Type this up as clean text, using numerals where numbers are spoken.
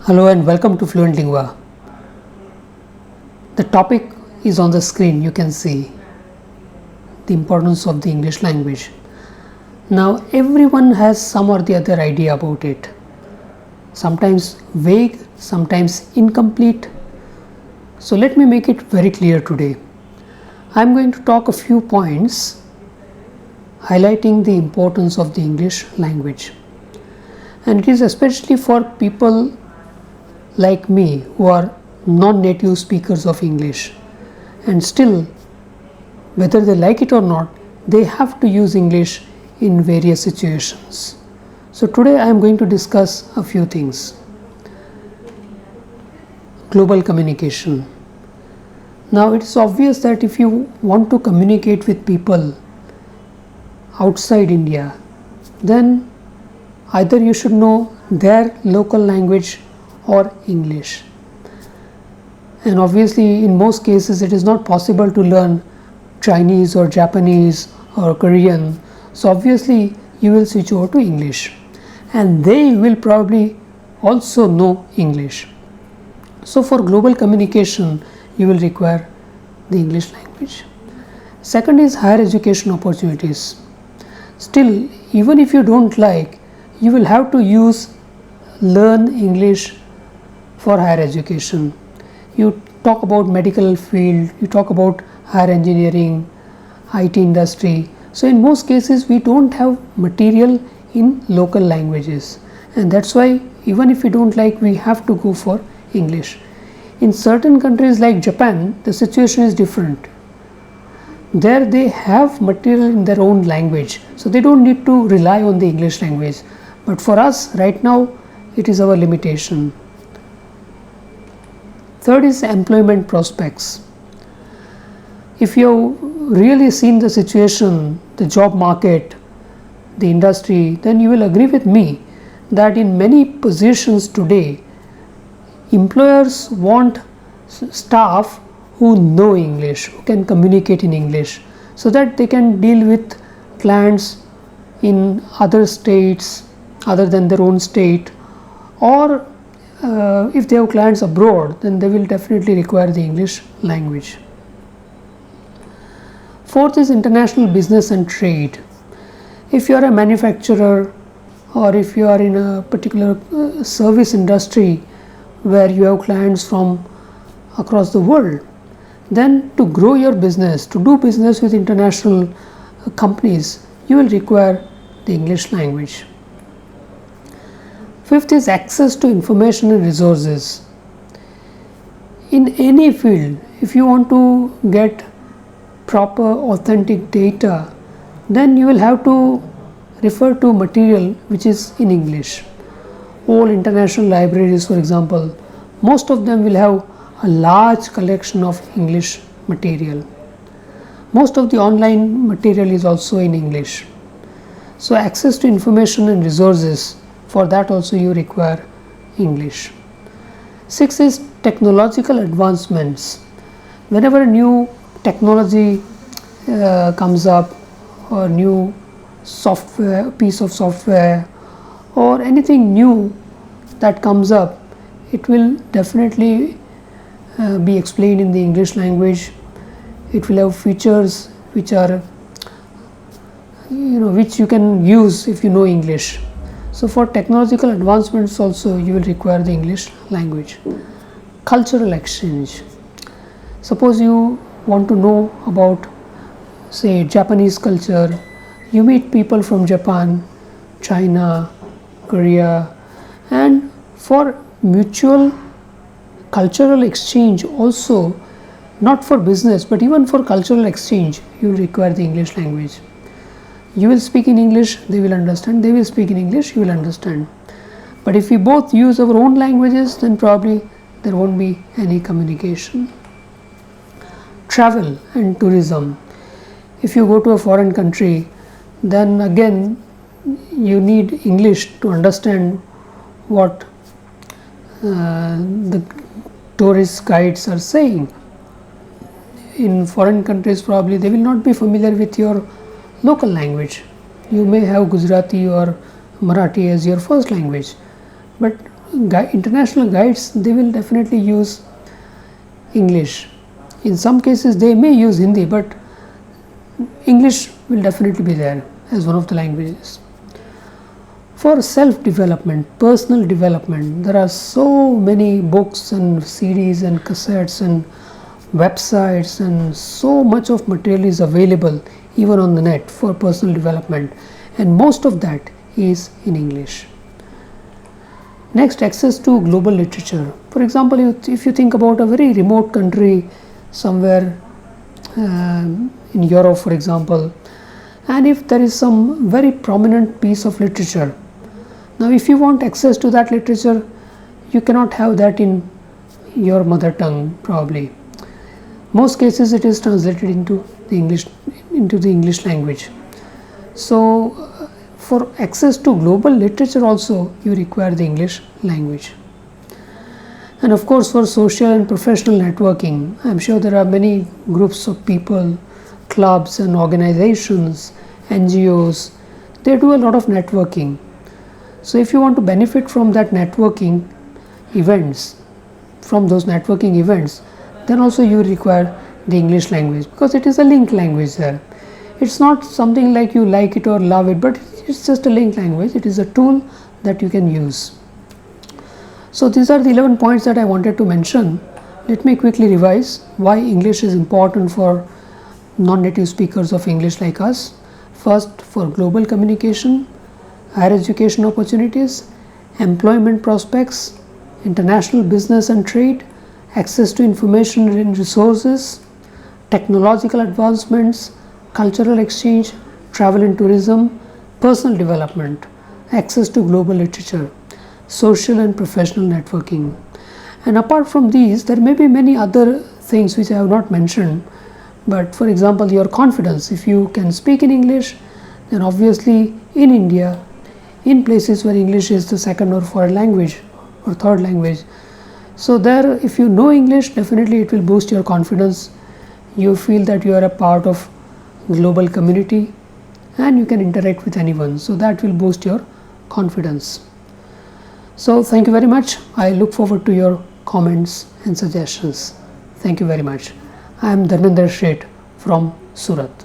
Hello and welcome to Fluentlingua. The topic is on the screen. You can see the importance of the English language. Now everyone has some or the other idea about it. Sometimes vague, sometimes incomplete. So let me make it very clear today. I am going to talk a few points highlighting the importance of the English language. And it is especially for people like me who are non-native speakers of English, and still, whether they like it or not, they have to use English in various situations. So today I am going to discuss a few things. Global communication. Now it is obvious that if you want to communicate with people outside India, then either you should know their local language or English. And obviously in most cases it is not possible to learn Chinese or Japanese or Korean. So obviously you will switch over to English, and they will probably also know English. So for global communication you will require the English language. Second is higher education opportunities. Still, even if you don't like, you will have to learn English for higher education. You talk about medical field, you talk about higher engineering, IT industry. So in most cases we don't have material in local languages, and that's why even if we don't like, we have to go for English. In certain countries like Japan, the situation is different. There they have material in their own language, so they don't need to rely on the English language. But for us right now, it is our limitation. Third is employment prospects. If you really seen the situation, the job market, the industry, then you will agree with me that in many positions today, employers want staff who know English, who can communicate in English, so that they can deal with clients in other states other than their own state, or if they have clients abroad, then they will definitely require the English language. Fourth is international business and trade. If you are a manufacturer, or if you are in a particular service industry where you have clients from across the world, then to grow your business, to do business with international companies, you will require the English language. Fifth is access to information and resources. In any field, if you want to get proper authentic data, then you will have to refer to material which is in English. All international libraries, for example, most of them will have a large collection of English material. Most of the online material is also in English. So access to information and resources, for that also you require English. Six is technological advancements. Whenever a new technology comes up, or new software, piece of software, or anything new that comes up, it will definitely be explained in the English language. It will have features which are, which you can use if you know English. So for technological advancements also you will require the English language. Cultural exchange. Suppose you want to know about, say, Japanese culture. You meet people from Japan, China, Korea, and for mutual cultural exchange also, not for business but even for cultural exchange, you will require the English language. You will speak in English, they will understand. They will speak in English, you will understand. But if we both use our own languages, then probably there won't be any communication. Travel and tourism. If you go to a foreign country, then again you need English to understand what the tourist guides are saying. In foreign countries, probably they will not be familiar with your local language. You may have Gujarati or Marathi as your first language, but international guides, they will definitely use English. In some cases they may use Hindi, but English will definitely be there as one of the languages. For self-development, personal development, there are so many books and CDs and cassettes and websites, and so much of material is available even on the net for personal development, and most of that is in English. Next, access to global literature. For example, if you think about a very remote country somewhere in Europe, for example, and if there is some very prominent piece of literature, now if you want access to that literature, you cannot have that in your mother tongue probably. Most cases it is translated into the English language. So for access to global literature also you require the English language. And of course, for social and professional networking, I am sure there are many groups of people, clubs and organizations, NGOs, they do a lot of networking. So if you want to benefit from that networking events, then also you require the English language, because it is a link language there. It's not something like you like it or love it, but it's just a link language. It is a tool that you can use. So these are the 11 points that I wanted to mention. Let me quickly revise why English is important for non-native speakers of English like us. First, for global communication, higher education opportunities, employment prospects, international business and trade, access to information and resources, technological advancements, cultural exchange, travel and tourism, personal development, access to global literature, social and professional networking. And apart from these, there may be many other things which I have not mentioned, but for example, your confidence. If you can speak in English, then obviously in India, in places where English is the second or fourth language or third language, so there if you know English, definitely it will boost your confidence. You feel that you are a part of global community and you can interact with anyone, so that will boost your confidence. So thank you very much. I look forward to your comments and suggestions. Thank you very much. I am Dharmendra Sheth from Surat.